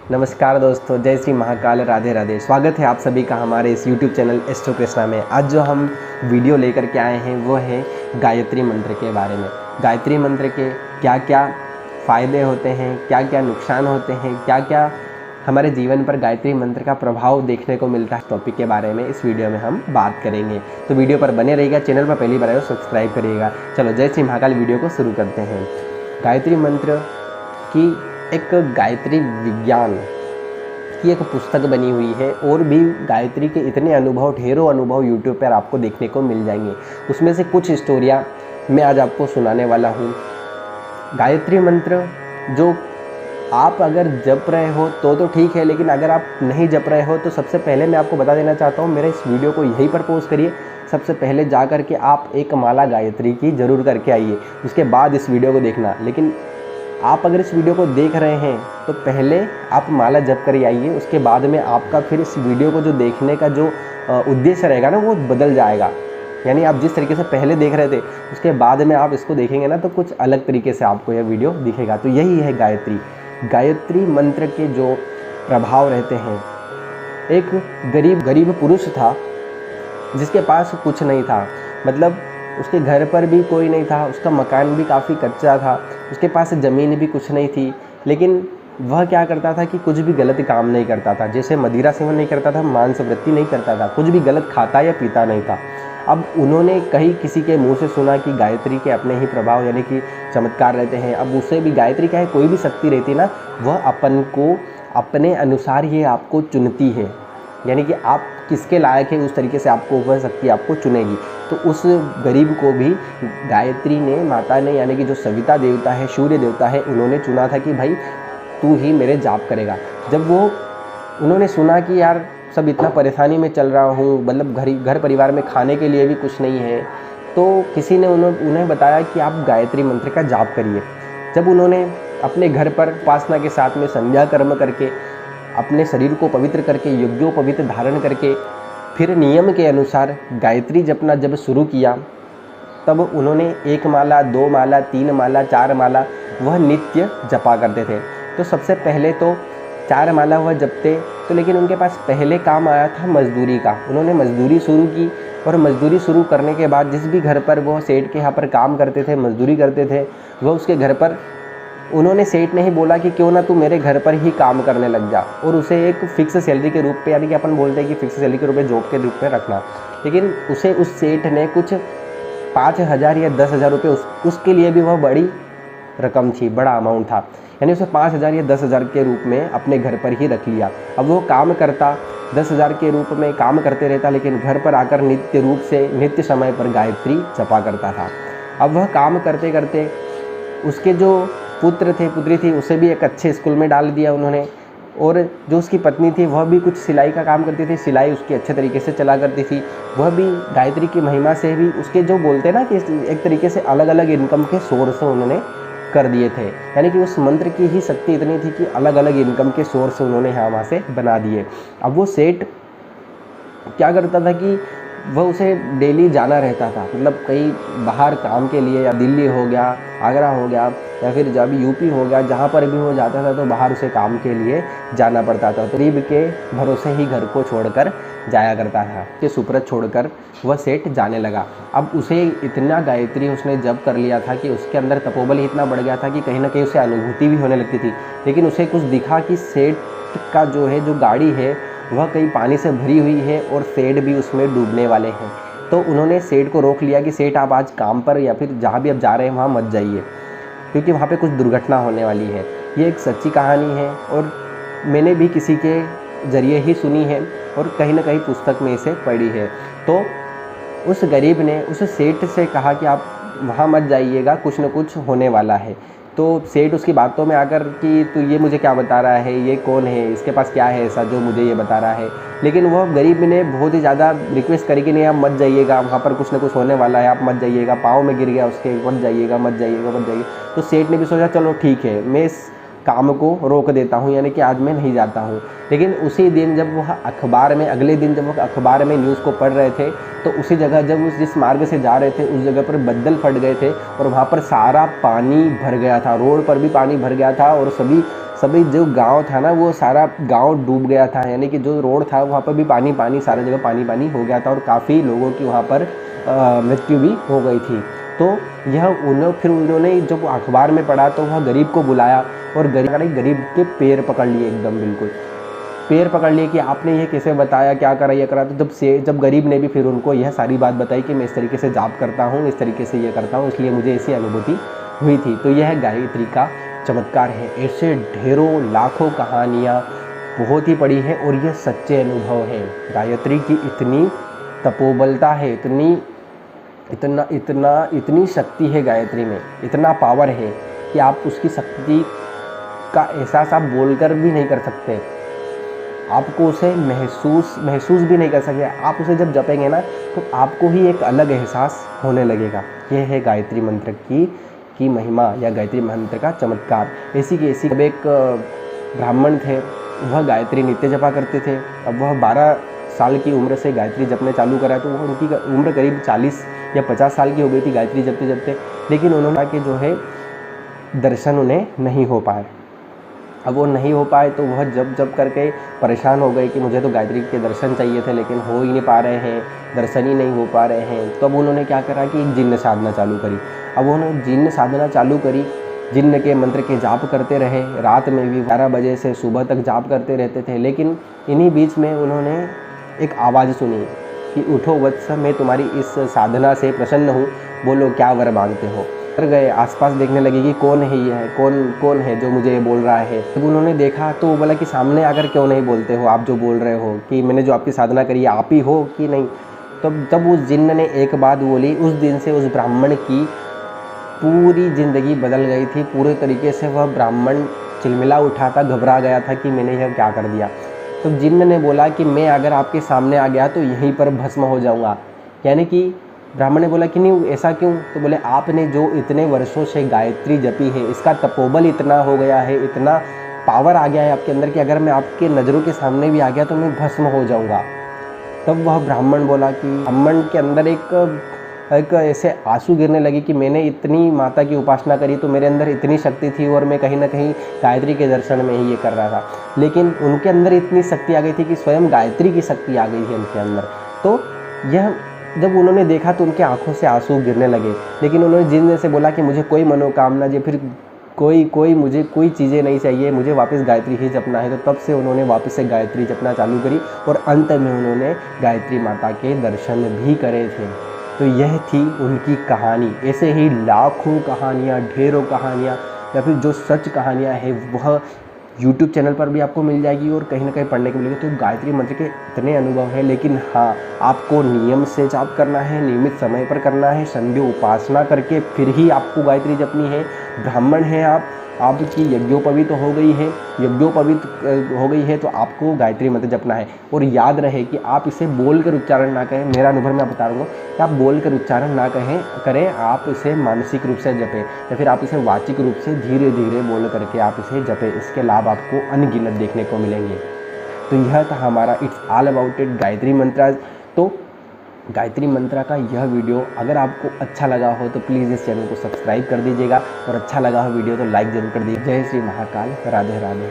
नमस्कार दोस्तों, जय श्री महाकाल, राधे राधे। स्वागत है आप सभी का हमारे इस YouTube चैनल एस्ट्रो कृष्णा में। आज जो हम वीडियो लेकर के आए हैं वो है गायत्री मंत्र के बारे में। गायत्री मंत्र के क्या क्या फ़ायदे होते हैं, क्या क्या नुकसान होते हैं, क्या क्या हमारे जीवन पर गायत्री मंत्र का प्रभाव देखने को मिलता है, टॉपिक के बारे में इस वीडियो में हम बात करेंगे। तो वीडियो पर बने रहिएगा, चैनल पर पहली बार आए तो सब्सक्राइब करिएगा। चलो जय श्री महाकाल, वीडियो को शुरू करते हैं। गायत्री मंत्र की एक गायत्री विज्ञान की एक पुस्तक बनी हुई है और भी गायत्री के इतने अनुभव, ढेरों अनुभव यूट्यूब पर आपको देखने को मिल जाएंगे। उसमें से कुछ स्टोरियाँ मैं आज आपको सुनाने वाला हूँ। गायत्री मंत्र जो आप अगर जप रहे हो तो ठीक है, लेकिन अगर आप नहीं जप रहे हो तो सबसे पहले मैं आपको बता देना चाहता हूँ, मेरे इस वीडियो को यहीं पर पॉज करिए। सबसे पहले जा कर के आप एक माला गायत्री की ज़रूर करके आइए, उसके बाद इस वीडियो को देखना। लेकिन आप अगर इस वीडियो को देख रहे हैं तो पहले आप माला जप कर आइए, उसके बाद में आपका फिर इस वीडियो को जो देखने का जो उद्देश्य रहेगा ना वो बदल जाएगा। यानी आप जिस तरीके से पहले देख रहे थे उसके बाद में आप इसको देखेंगे ना तो कुछ अलग तरीके से आपको यह वीडियो दिखेगा। तो यही है गायत्री मंत्र के जो प्रभाव रहते हैं। एक गरीब पुरुष था जिसके पास कुछ नहीं था, मतलब उसके घर पर भी कोई नहीं था, उसका मकान भी काफ़ी कच्चा था, उसके पास ज़मीन भी कुछ नहीं थी। लेकिन वह क्या करता था कि कुछ भी गलत काम नहीं करता था, जैसे मदिरा सेवन नहीं करता था, मांस वृत्ति नहीं करता था, कुछ भी गलत खाता या पीता नहीं था। अब उन्होंने कहीं किसी के मुंह से सुना कि गायत्री के अपने ही प्रभाव यानी कि चमत्कार रहते हैं। अब उसे भी गायत्री क्या है, कोई भी शक्ति रहती ना, वह अपन को अपने अनुसार ही आपको चुनती है, यानी कि आप किसके लायक है उस तरीके से आपको वह शक्ति आपको चुनेगी। तो उस गरीब को भी गायत्री ने, माता ने, यानी कि जो सविता देवता है, सूर्य देवता है, उन्होंने चुना था कि भाई तू ही मेरे जाप करेगा। जब उन्होंने सुना कि यार सब इतना परेशानी में चल रहा हूँ, मतलब घर परिवार में खाने के लिए भी कुछ नहीं है, तो किसी ने उन्हें बताया कि आप गायत्री मंत्र का जाप करिए। जब उन्होंने अपने घर पर उपासना के साथ में संध्या कर्म करके अपने शरीर को पवित्र करके, यज्ञोपवीत धारण करके, फिर नियम के अनुसार गायत्री जपना जब शुरू किया, तब उन्होंने 1 माला, 2 माला, 3 माला, 4 माला वह नित्य जपा करते थे। तो सबसे पहले तो 4 माला वह जपते, तो लेकिन उनके पास पहले काम आया था मजदूरी का। उन्होंने मजदूरी शुरू की और मजदूरी शुरू करने के बाद जिस भी घर पर वो सेठ के यहाँ पर काम करते थे, मजदूरी करते थे, वह उसके घर पर उन्होंने, सेठ ने ही बोला कि क्यों ना तू मेरे घर पर ही काम करने लग जा, और उसे एक फिक्स सैलरी के रूप पे, यानी कि अपन बोलते हैं कि फिक्स सैलरी के रूप में, जॉब के रूप में रखना। लेकिन उसे उस सेठ ने कुछ 5,000 या 10,000 रुपये, उसके लिए भी वह बड़ी रकम थी, बड़ा अमाउंट था, यानी उसे 5,000 या 10,000 के रूप में अपने घर पर ही रख लिया। अब वो काम करता, 10,000 के रूप में काम करते रहता, लेकिन घर पर आकर नित्य रूप से, नित्य समय पर गायत्री जपा करता था। अब वह काम करते करते उसके जो पुत्र थे, पुत्री थी, उसे भी एक अच्छे स्कूल में डाल दिया उन्होंने, और जो उसकी पत्नी थी वह भी कुछ सिलाई का काम करती थी, सिलाई उसकी अच्छे तरीके से चला करती थी। वह भी गायत्री की महिमा से भी उसके, जो बोलते हैं ना कि एक तरीके से अलग अलग इनकम के सोर्स उन्होंने कर दिए थे, यानी कि उस मंत्र की ही शक्ति इतनी थी कि अलग अलग इनकम के सोर्स उन्होंने यहाँ वहाँ से बना दिए। अब वो सेठ क्या करता था कि वह उसे डेली जाना रहता था, मतलब कहीं बाहर काम के लिए, या दिल्ली हो गया, आगरा हो गया, या फिर जब यूपी हो गया, जहाँ पर भी वो जाता था तो बाहर उसे काम के लिए जाना पड़ता था। तो गरीब के भरोसे ही घर को छोड़कर जाया करता था, कि सुप्रत छोड़कर वह सेठ जाने लगा। अब उसे इतना गायत्री उसने जप कर लिया था कि उसके अंदर तपोबल ही इतना बढ़ गया था कि कहीं ना कहीं उसे अनुभूति भी होने लगती थी। लेकिन उसे कुछ दिखा कि सेठ का जो गाड़ी है वह कहीं पानी से भरी हुई है और सेठ भी उसमें डूबने वाले हैं। तो उन्होंने सेठ को रोक लिया कि सेठ आप आज काम पर या फिर जहाँ भी आप जा रहे हैं वहाँ मत जाइए, क्योंकि वहाँ पे कुछ दुर्घटना होने वाली है। ये एक सच्ची कहानी है और मैंने भी किसी के ज़रिए ही सुनी है और कहीं ना कहीं पुस्तक में इसे पढ़ी है। तो उस गरीब ने उस सेठ से कहा कि आप वहाँ मत जाइएगा, कुछ न कुछ होने वाला है। तो सेठ उसकी बातों में आकर कि तू ये मुझे क्या बता रहा है, ये कौन है, इसके पास क्या है ऐसा जो मुझे ये बता रहा है। लेकिन वह गरीब ने बहुत ही ज़्यादा रिक्वेस्ट करी कि नहीं आप मत जाइएगा, वहाँ पर कुछ ना कुछ होने वाला है, आप मत जाइएगा। पाँव में गिर गया उसके, मत जाइएगा, मत जाइएगा, मत जाइए। तो सेठ ने भी सोचा चलो ठीक है, मैं इस काम को रोक देता हूँ, यानी कि आज मैं नहीं जाता हूँ। लेकिन उसी दिन जब वह अखबार में, अगले दिन जब वह अखबार में न्यूज़ को पढ़ रहे थे, तो उसी जगह जब उस जिस मार्ग से जा रहे थे उस जगह पर बदल फट गए थे और वहाँ पर सारा पानी भर गया था, रोड पर भी पानी भर गया था और सभी जो गांव था ना वो सारा गांव डूब गया था, यानी कि जो रोड था वहाँ पर भी पानी सारा जगह पानी हो गया था और काफ़ी लोगों की वहाँ पर मृत्यु भी हो गई थी। तो यह फिर उन्होंने जब अखबार में पढ़ा तो वह गरीब को बुलाया और गरीब के पैर पकड़ लिए, एकदम बिल्कुल पैर पकड़ लिए कि आपने ये कैसे बताया, क्या करा, ये करा। तो जब गरीब ने भी फिर उनको यह सारी बात बताई कि मैं इस तरीके से जाप करता हूँ, इस तरीके से ये करता हूँ, इसलिए मुझे ऐसी अनुभूति हुई थी। तो यह गायत्री का चमत्कार है। ऐसे ढेरों लाखों कहानियाँ बहुत ही पड़ी हैं और यह सच्चे अनुभव हैं। गायत्री की इतनी तपोबलता है, इतनी शक्ति है गायत्री में, इतना पावर है कि आप उसकी शक्ति का एहसास आप बोलकर भी नहीं कर सकते, आपको उसे महसूस भी नहीं कर सकते। आप उसे जब जपेंगे ना तो आपको ही एक अलग एहसास होने लगेगा। यह है गायत्री मंत्र की महिमा या गायत्री मंत्र का चमत्कार। ऐसी जब एक ब्राह्मण थे, वह गायत्री नित्य जपा करते थे। अब वह 12 साल की उम्र से गायत्री जपने चालू करा, तो वह उनकी उम्र करीब 40 या 50 साल की हो गई थी गायत्री जपते जपते। लेकिन उन्होंने कि जो है दर्शन उन्हें नहीं हो पाए। अब वो नहीं हो पाए तो वह जब करके परेशान हो गए कि मुझे तो गायत्री के दर्शन चाहिए थे, लेकिन हो ही नहीं पा रहे हैं, दर्शन ही नहीं हो पा रहे हैं। तो अब उन्होंने क्या करा कि एक जिन्न साधना चालू करी। अब उन्होंने जिन्न साधना चालू करी, जिन्न के मंत्र के जाप करते रहे, रात में भी 12 बजे से सुबह तक जाप करते रहते थे। लेकिन इन्हीं बीच में उन्होंने एक आवाज़ सुनी कि उठो वत्स, मैं तुम्हारी इस साधना से प्रसन्न हूँ, बोलो क्या वर मांगते हो। गए आसपास देखने लगे कि कौन है ये, कौन है जो मुझे ये बोल रहा है। जब उन्होंने देखा तो वो बोला कि सामने आकर क्यों नहीं बोलते हो, आप जो बोल रहे हो कि मैंने जो आपकी साधना करी है आप ही हो कि नहीं। तब उस जिन्न ने एक बात बोली, उस दिन से उस ब्राह्मण की पूरी ज़िंदगी बदल गई थी। पूरे तरीके से वह ब्राह्मण चिलमिला उठा था, घबरा गया था कि मैंने यह क्या कर दिया। तो जिन्न ने बोला कि मैं अगर आपके सामने आ गया तो यहीं पर भस्म हो जाऊँगा। यानी कि ब्राह्मण ने बोला कि नहीं, ऐसा क्यों? तो बोले आपने जो इतने वर्षों से गायत्री जपी है, इसका तपोबल इतना हो गया है, इतना पावर आ गया है आपके अंदर कि अगर मैं आपके नज़रों के सामने भी आ गया तो मैं भस्म हो जाऊंगा। तब वह ब्राह्मण बोला कि ब्राह्मण के अंदर एक ऐसे आंसू गिरने लगे कि मैंने इतनी माता की उपासना करी तो मेरे अंदर इतनी शक्ति थी और मैं कहीं ना कहीं गायत्री के दर्शन में ही ये कर रहा था। लेकिन उनके अंदर इतनी शक्ति आ गई थी कि स्वयं गायत्री की शक्ति आ गई थी उनके अंदर। तो यह जब उन्होंने देखा तो उनके आंखों से आंसू गिरने लगे। लेकिन उन्होंने जिन्न से बोला कि मुझे कोई मनोकामना या फिर मुझे कोई चीज़ें नहीं चाहिए, मुझे वापस गायत्री ही जपना है। तो तब से उन्होंने वापस से गायत्री जपना चालू करी और अंत में उन्होंने गायत्री माता के दर्शन भी करे थे। तो यह थी उनकी कहानी। ऐसे ही लाखों कहानियाँ, ढेरों कहानियाँ या फिर जो सच कहानियाँ हैं वह YouTube चैनल पर भी आपको मिल जाएगी और कहीं ना कहीं पढ़ने को मिलेगी। तो गायत्री मंत्र के इतने अनुभव हैं, लेकिन हाँ, आपको नियम से जाप करना है, नियमित समय पर करना है, संध्या उपासना करके फिर ही आपको गायत्री जपनी है। ब्राह्मण हैं आपकी यज्ञोपवीत हो गई है तो आपको गायत्री मंत्र जपना है। और याद रहे कि आप इसे बोलकर उच्चारण ना करें। मेरा अनुभव मैं बता रहा हूँ कि आप बोलकर उच्चारण ना करें, आप इसे मानसिक रूप से जपें या फिर आप इसे वाचिक रूप से धीरे धीरे बोल करके आप इसे जपें। इसके लाभ आपको अनगिनत देखने को मिलेंगे। तो यह था हमारा it's all about it Gayatri मंत्र। तो गायत्री मंत्र का यह वीडियो अगर आपको अच्छा लगा हो तो प्लीज़ इस चैनल को सब्सक्राइब कर दीजिएगा और अच्छा लगा हो वीडियो तो लाइक ज़रूर कर दीजिए। जय श्री महाकाल, राधे राधे।